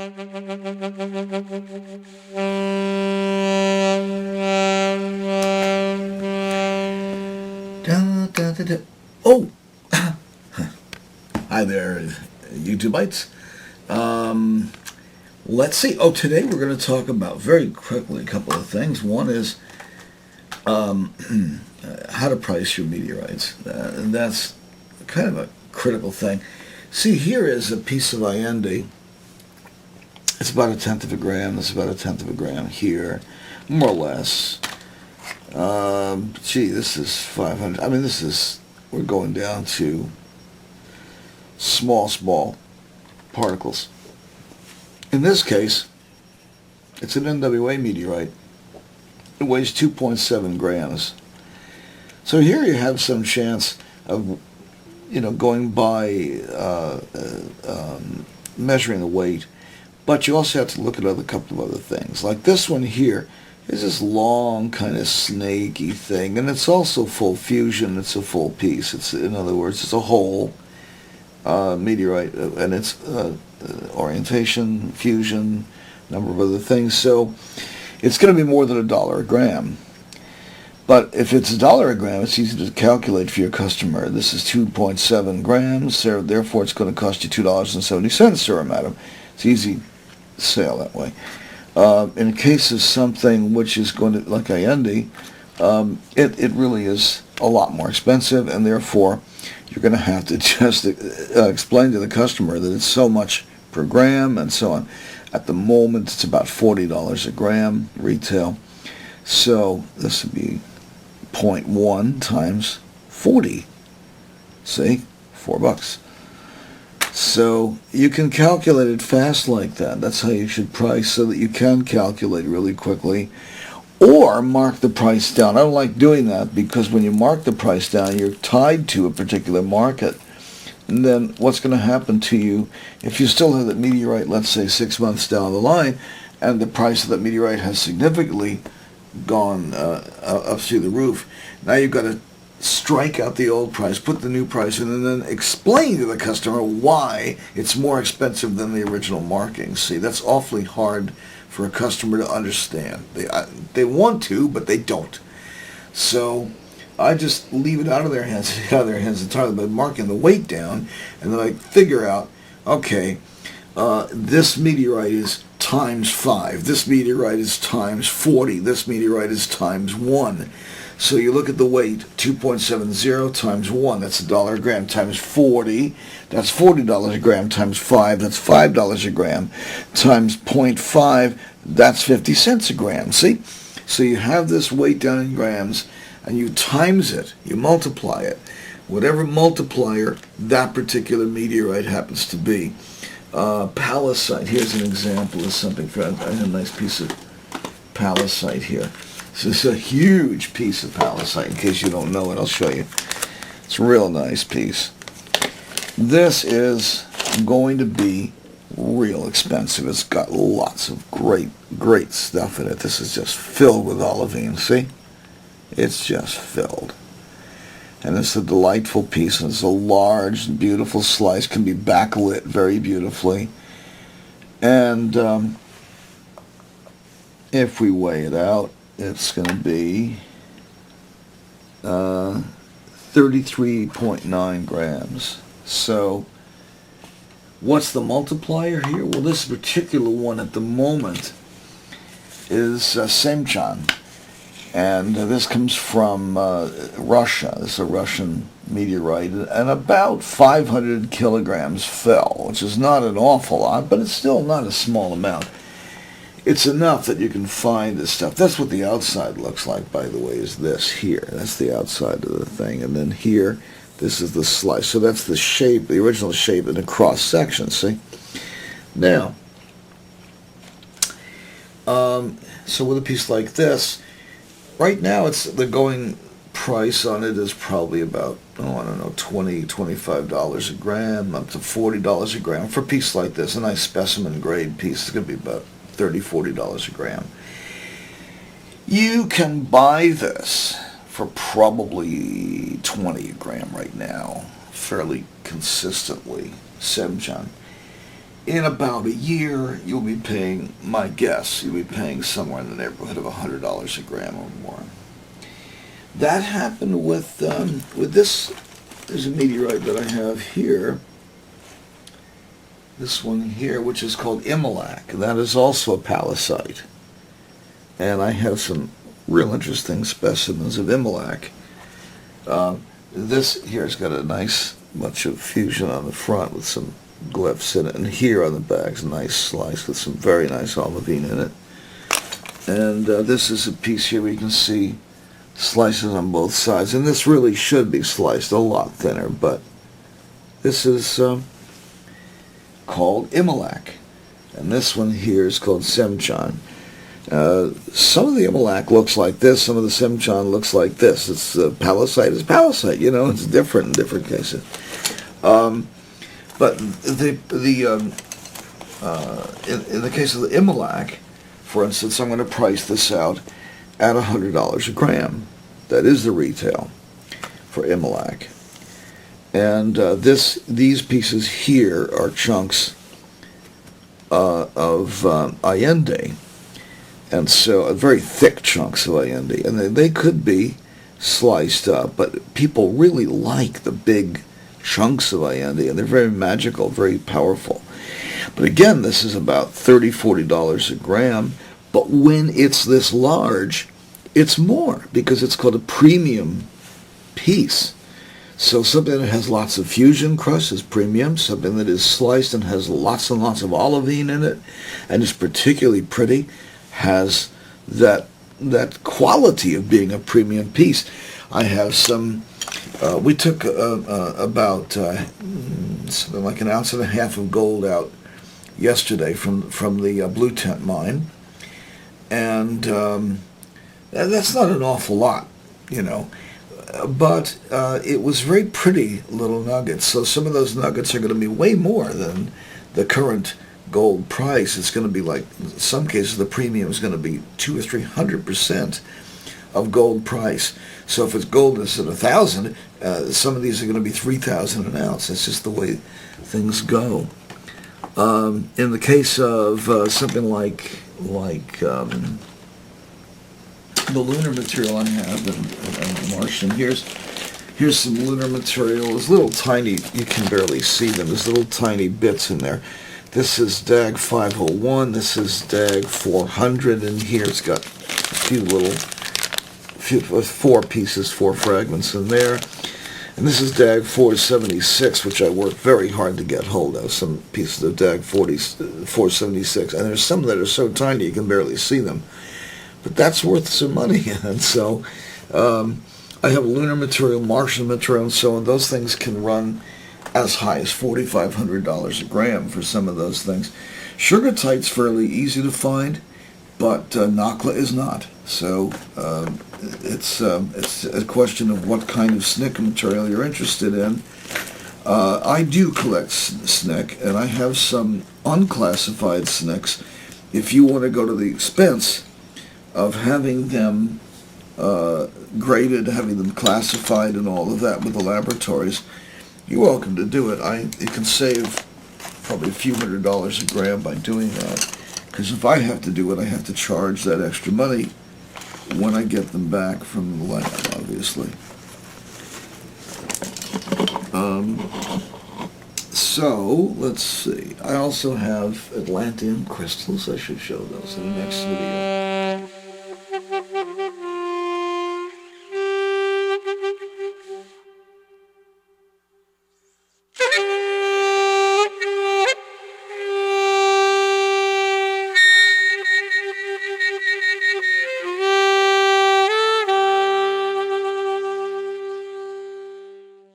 Oh! Hi there, YouTubeites. Let's see. Oh, today we're going to talk about, very quickly, a couple of things. One is how to price your meteorites. And that's kind of a critical thing. See, here is a piece of IND. It's about 1/10 of a gram. It's about 1/10 of a gram here, more or less. This is 500. I mean, we're going down to small particles. In this case, it's an NWA meteorite. It weighs 2.7 grams. So here you have some chance of, going by measuring the weight, but you also have to look at a couple of other things. Like this one here is this long, kind of snaky thing, and it's also full fusion. It's a full piece. In other words, it's a whole meteorite, and it's orientation, fusion, number of other things. So it's going to be more than $1 a gram. But if it's $1 a gram, it's easy to calculate for your customer. This is 2.7 grams, therefore it's going to cost you $2.70, sir or madam. It's easy sale that way. In case of something which is going to, like IND, it really is a lot more expensive, and therefore you're going to have to just explain to the customer that it's so much per gram and so on. At the moment, it's about $40 a gram retail. So this would be 0.1 times 40. See? $4. So you can calculate it fast like that. That's how you should price, so that you can calculate really quickly. Or mark the price down. I don't like doing that, because when you mark the price down, you're tied to a particular market. And then what's going to happen to you if you still have that meteorite, let's say 6 months down the line, and the price of that meteorite has significantly gone up through the roof? Now you've got to strike out the old price, put the new price in, and then explain to the customer why it's more expensive than the original marking. See, that's awfully hard for a customer to understand. They want to, but they don't. So I just leave it out of their hands entirely by marking the weight down, and then I figure out, okay, this meteorite is times 5, this meteorite is times 40, this meteorite is times 1. So you look at the weight, 2.70 times 1, that's $1 a gram, times 40, that's $40 a gram, times 5, that's $5 a gram, times 0.5, that's 50 cents a gram, see? So you have this weight down in grams, and you times it, you multiply it. Whatever multiplier that particular meteorite happens to be. Pallasite, here's an example of something. I have a nice piece of pallasite here. This is a huge piece of pallasite. In case you don't know it, I'll show you. It's a real nice piece. This is going to be real expensive. It's got lots of great stuff in it. This is just filled with olivine, see? It's just filled. And it's a delightful piece, and it's a large, beautiful slice, can be backlit very beautifully. And if we weigh it out, it's going to be 33.9 grams. So what's the multiplier here? Well, this particular one at the moment is Semchan. And this comes from Russia. This is a Russian meteorite. And about 500 kilograms fell, which is not an awful lot, but it's still not a small amount. It's enough that you can find this stuff. That's what the outside looks like, by the way, is this here. That's the outside of the thing. And then here, this is the slice. So that's the shape, the original shape in the cross section, see? Now, so with a piece like this, right now the going price on it is probably about, $20, $25 a gram, up to $40 a gram for a piece like this. A nice specimen grade piece is going to be about $30, $40 a gram. You can buy this for probably $20 a gram right now, fairly consistently, Semchan. in about a year, you'll be paying, my guess, you'll be paying somewhere in the neighborhood of $100 a gram or more. That happened with this. There's a meteorite that I have here. This one here, which is called Imelak. That is also a pallacite. And I have some real interesting specimens of Imelak. This here's got a nice bunch of fusion on the front with some glyphs in it, and here on the back's a nice slice with some very nice olivine in it. And this is a piece here where you can see slices on both sides, and this really should be sliced a lot thinner, but this is called Imelak, and this one here is called Semchan. Some of the Imelak looks like this, some of the Semchan looks like this. It's pallacite is pallacite, you know, it's different in different cases. But in the case of the Imelak, for instance, I'm going to price this out at $100 a gram. That is the retail for Imelak. And these pieces here are chunks of Allende. And so very thick chunks of Allende. And they could be sliced up, but people really like the big chunks of Allende, and they're very magical, very powerful. But again, this is about $30, $40 a gram. But when it's this large, it's more, because it's called a premium piece. So something that has lots of fusion crust is premium. Something that is sliced and has lots and lots of olivine in it and is particularly pretty has that quality of being a premium piece. I have some, we took about something like 1.5 ounces of gold out yesterday from the Blue Tent mine. And that's not an awful lot, you know. But it was very pretty little nuggets. So some of those nuggets are going to be way more than the current gold price. It's going to be like, in some cases, the premium is going to be 200 or 300% of gold price. So if it's gold is at 1,000, some of these are going to be 3,000 an ounce. That's just the way things go. In the case of something like the lunar material I have in Martian, here's some lunar material. There's little tiny, you can barely see them, there's little tiny bits in there. This is DAG 501, this is DAG 400, and here it's got four pieces, 4 fragments in there. And this is DAG 476, which I worked very hard to get hold of, some pieces of DAG 476. And there's some that are so tiny you can barely see them. But that's worth some money. And so I have lunar material, Martian material, and so on. Those things can run as high as $4,500 a gram for some of those things. Sugartite's fairly easy to find, but Nakla is not. So it's a question of what kind of SNCC material you're interested in. I do collect SNCC, and I have some unclassified SNCCs. If you want to go to the expense of having them graded, having them classified and all of that with the laboratories, you're welcome to do it. You can save probably a few $100s a gram by doing that. Because if I have to do it, I have to charge that extra money when I get them back from the lab, obviously. So, let's see. I also have Atlantean crystals. I should show those in the next video.